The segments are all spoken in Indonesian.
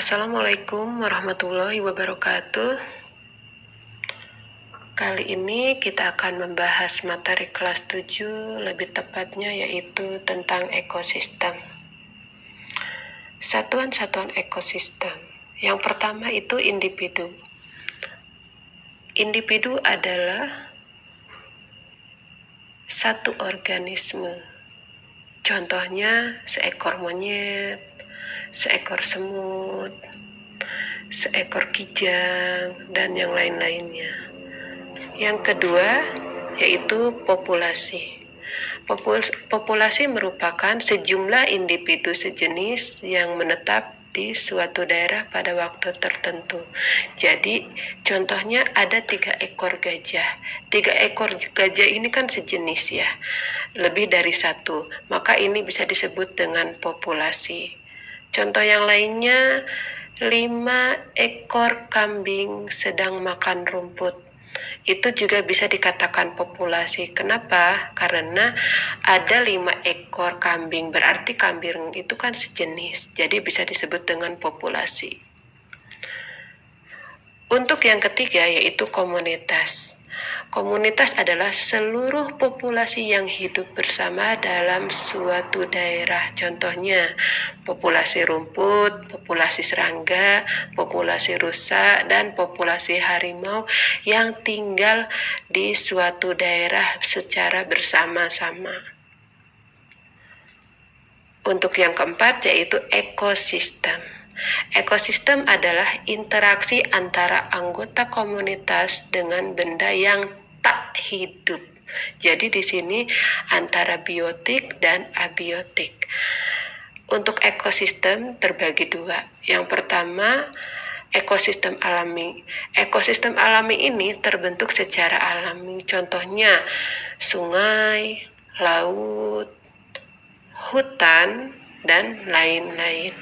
Assalamualaikum warahmatullahi wabarakatuh. Kali ini kita akan membahas materi kelas 7, lebih tepatnya yaitu tentang ekosistem. Satuan-satuan ekosistem. Yang pertama itu individu. Individu adalah satu organisme. Contohnya seekor monyet, seekor semut, seekor kijang, dan yang lain-lainnya. Yang kedua yaitu populasi. Populasi merupakan sejumlah individu sejenis yang menetap di suatu daerah pada waktu tertentu. Jadi contohnya ada 3 ekor gajah. 3 ekor gajah ini kan sejenis ya, lebih dari satu, maka ini bisa disebut dengan populasi. Contoh yang lainnya, 5 ekor kambing sedang makan rumput. Itu juga bisa dikatakan populasi. Kenapa? Karena ada 5 ekor kambing, berarti kambing itu kan sejenis, jadi bisa disebut dengan populasi. Untuk yang ketiga yaitu komunitas. Komunitas adalah seluruh populasi yang hidup bersama dalam suatu daerah. Contohnya, populasi rumput, populasi serangga, populasi rusa, dan populasi harimau yang tinggal di suatu daerah secara bersama-sama. Untuk yang keempat yaitu ekosistem. Ekosistem adalah interaksi antara anggota komunitas dengan benda yang tak hidup. Jadi di sini antara biotik dan abiotik. Untuk ekosistem terbagi 2. Yang pertama, ekosistem alami. Ekosistem alami ini terbentuk secara alami. Contohnya sungai, laut, hutan, dan lain-lain.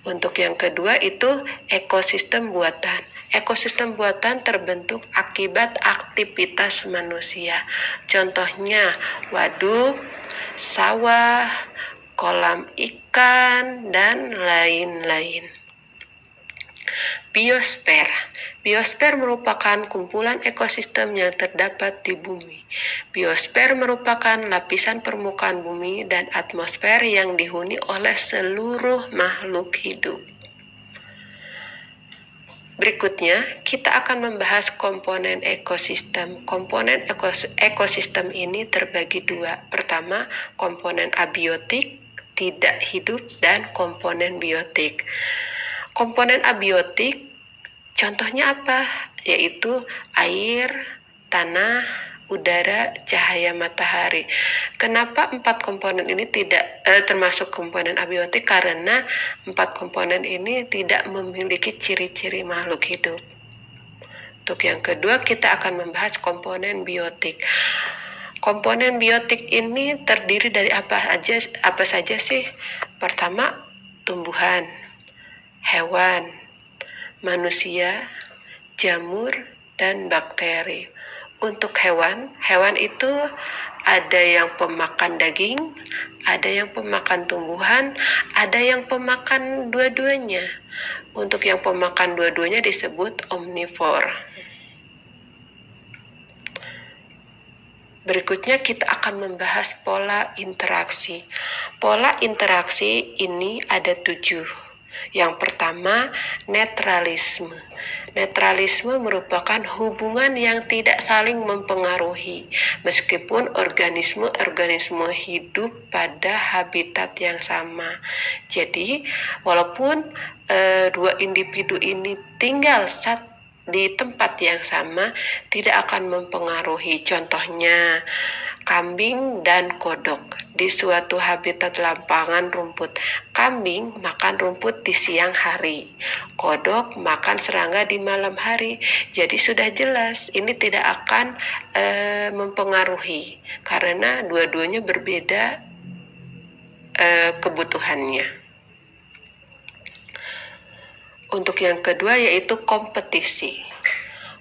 Untuk yang kedua itu ekosistem buatan. Ekosistem buatan terbentuk akibat aktivitas manusia. Contohnya waduk, sawah, kolam ikan, dan lain-lain. Biosfer. Biosfer merupakan kumpulan ekosistem yang terdapat di bumi. Biosfer merupakan lapisan permukaan bumi dan atmosfer yang dihuni oleh seluruh makhluk hidup. Berikutnya, kita akan membahas komponen ekosistem. Komponen ekosistem ini terbagi 2. Pertama, komponen abiotik, tidak hidup, dan komponen biotik. Komponen abiotik contohnya apa? Yaitu air, tanah, udara, cahaya matahari. Kenapa 4 komponen ini tidak termasuk komponen abiotik? Karena 4 komponen ini tidak memiliki ciri-ciri makhluk hidup. Untuk yang kedua, kita akan membahas komponen biotik. Komponen biotik ini terdiri dari apa saja sih? Pertama, tumbuhan, hewan, manusia, jamur, dan bakteri. Untuk hewan itu ada yang pemakan daging, ada yang pemakan tumbuhan, ada yang pemakan dua-duanya. Untuk yang pemakan dua-duanya disebut omnivor. Berikutnya kita akan membahas pola interaksi. Pola interaksi ini ada 7. Yang pertama, netralisme. Netralisme merupakan hubungan yang tidak saling mempengaruhi, meskipun organisme hidup pada habitat yang sama. Jadi, walaupun 2 individu ini tinggal di tempat yang sama, tidak akan mempengaruhi. Contohnya, kambing dan kodok di suatu habitat lapangan rumput. Kambing makan rumput di siang hari, kodok makan serangga di malam hari. Jadi sudah jelas ini tidak akan mempengaruhi karena dua-duanya berbeda kebutuhannya. Untuk yang kedua yaitu kompetisi.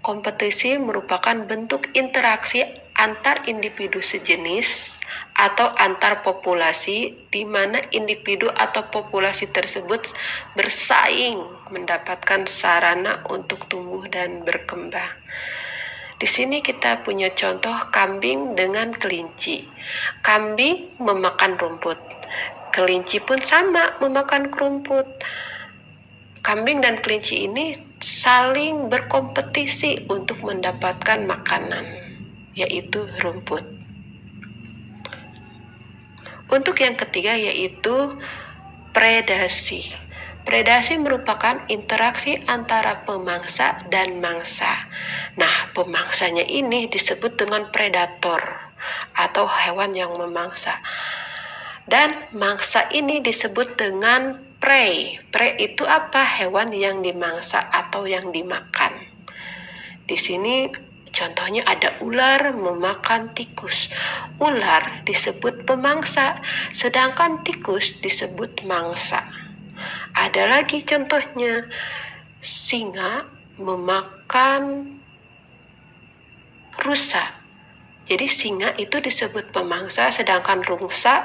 Kompetisi merupakan bentuk interaksi antar individu sejenis atau antar populasi, di mana individu atau populasi tersebut bersaing mendapatkan sarana untuk tumbuh dan berkembang. Di sini kita punya contoh kambing dengan kelinci. Kambing memakan rumput, kelinci pun sama memakan rumput. Kambing dan kelinci ini saling berkompetisi untuk mendapatkan makanan, yaitu rumput. Untuk yang ketiga yaitu predasi. Predasi merupakan interaksi antara pemangsa dan mangsa. Nah, pemangsanya ini disebut dengan predator atau hewan yang memangsa. Dan mangsa ini disebut dengan prey. Prey itu apa? Hewan yang dimangsa atau yang dimakan. Di sini contohnya ada ular memakan tikus. Ular disebut pemangsa, sedangkan tikus disebut mangsa. Ada lagi contohnya, singa memakan rusa. Jadi singa itu disebut pemangsa, sedangkan rusa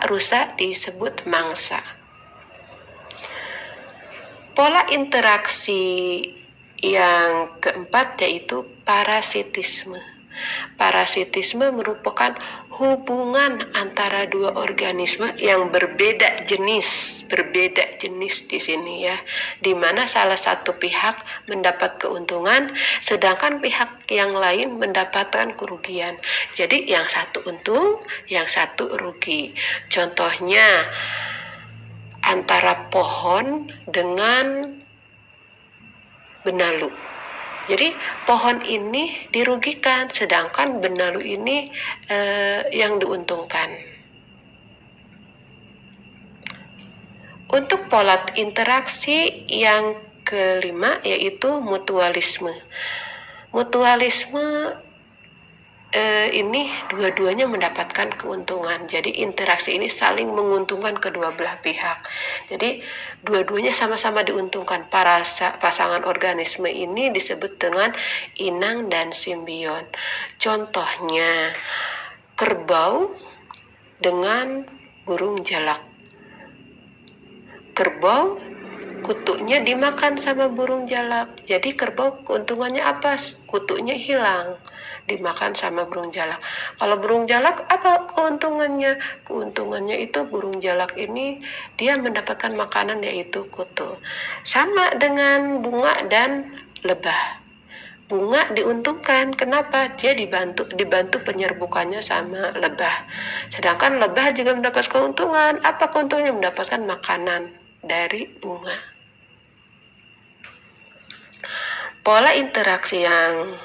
disebut mangsa. Pola interaksi yang keempat yaitu parasitisme. Parasitisme merupakan hubungan antara dua organisme yang berbeda jenis di sini ya, di mana salah satu pihak mendapat keuntungan sedangkan pihak yang lain mendapatkan kerugian. Jadi yang satu untung, yang satu rugi. Contohnya antara pohon dengan benalu. Jadi pohon ini dirugikan, sedangkan benalu ini yang diuntungkan. Untuk pola interaksi yang kelima yaitu mutualisme. Mutualisme ini dua-duanya mendapatkan keuntungan. Jadi interaksi ini saling menguntungkan kedua belah pihak. Jadi dua-duanya sama-sama diuntungkan. Para pasangan organisme ini disebut dengan inang dan simbion. Contohnya kerbau dengan burung jalak. Kerbau kutunya dimakan sama burung jalak. Jadi kerbau keuntungannya apa? Kutunya hilang, dimakan sama burung jalak. Kalau burung jalak apa keuntungannya? Keuntungannya itu burung jalak ini dia mendapatkan makanan yaitu kutu. Sama dengan bunga dan lebah. Bunga diuntungkan, kenapa? Dia dibantu penyerbukannya sama lebah. Sedangkan lebah juga mendapat keuntungan. Apa keuntungannya? Mendapatkan makanan dari bunga. Pola interaksi yang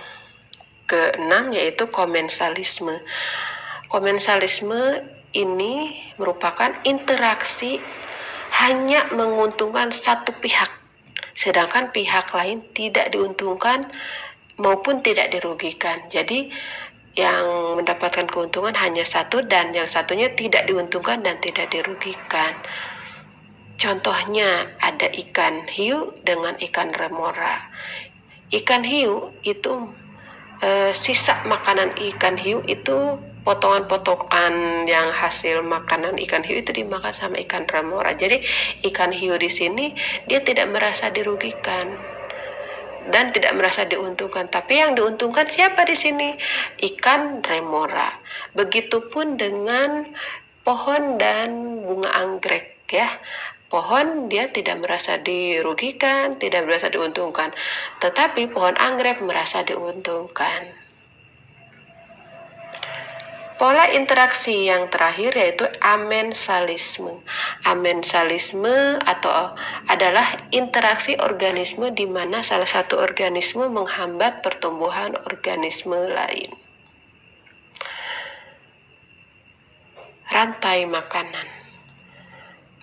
keenam yaitu komensalisme. Komensalisme ini merupakan interaksi hanya menguntungkan satu pihak, sedangkan pihak lain tidak diuntungkan maupun tidak dirugikan. Jadi yang mendapatkan keuntungan hanya satu dan yang satunya tidak diuntungkan dan tidak dirugikan. Contohnya ada ikan hiu dengan ikan remora. Ikan hiu itu sisa makanan ikan hiu itu potongan-potongan yang hasil makanan ikan hiu itu dimakan sama ikan remora. Jadi ikan hiu di sini dia tidak merasa dirugikan dan tidak merasa diuntungkan, tapi yang diuntungkan siapa di sini? Ikan remora. Begitupun dengan pohon dan bunga anggrek ya. Pohon dia tidak merasa dirugikan, tidak merasa diuntungkan, tetapi pohon anggrek merasa diuntungkan. Pola interaksi yang terakhir yaitu amensalisme. Amensalisme adalah interaksi organisme di mana salah satu organisme menghambat pertumbuhan organisme lain. Rantai makanan.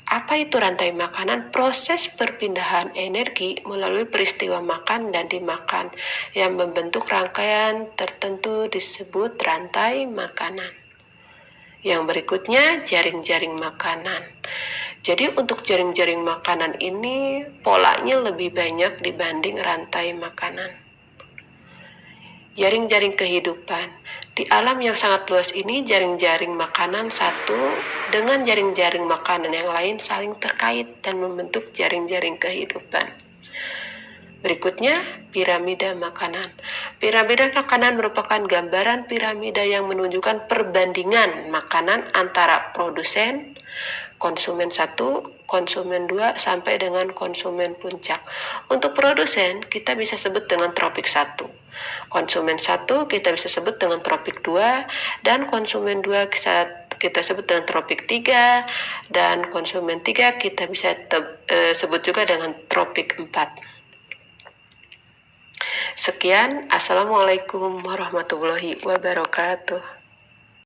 Apa itu rantai makanan? Proses perpindahan energi melalui peristiwa makan dan dimakan yang membentuk rangkaian tertentu disebut rantai makanan. Yang berikutnya jaring-jaring makanan. Jadi untuk jaring-jaring makanan ini polanya lebih banyak dibanding rantai makanan. Jaring-jaring kehidupan. Di alam yang sangat luas ini, jaring-jaring makanan satu dengan jaring-jaring makanan yang lain saling terkait dan membentuk jaring-jaring kehidupan. Berikutnya, piramida makanan. Piramida makanan merupakan gambaran piramida yang menunjukkan perbandingan makanan antara produsen, konsumen 1, konsumen 2, sampai dengan konsumen puncak. Untuk produsen, kita bisa sebut dengan tropik 1. Konsumen 1 kita bisa sebut dengan tropik 2, dan konsumen 2 kita sebut dengan tropik 3, dan konsumen 3 kita bisa sebut juga dengan tropik 4. Sekian, Assalamualaikum warahmatullahi wabarakatuh.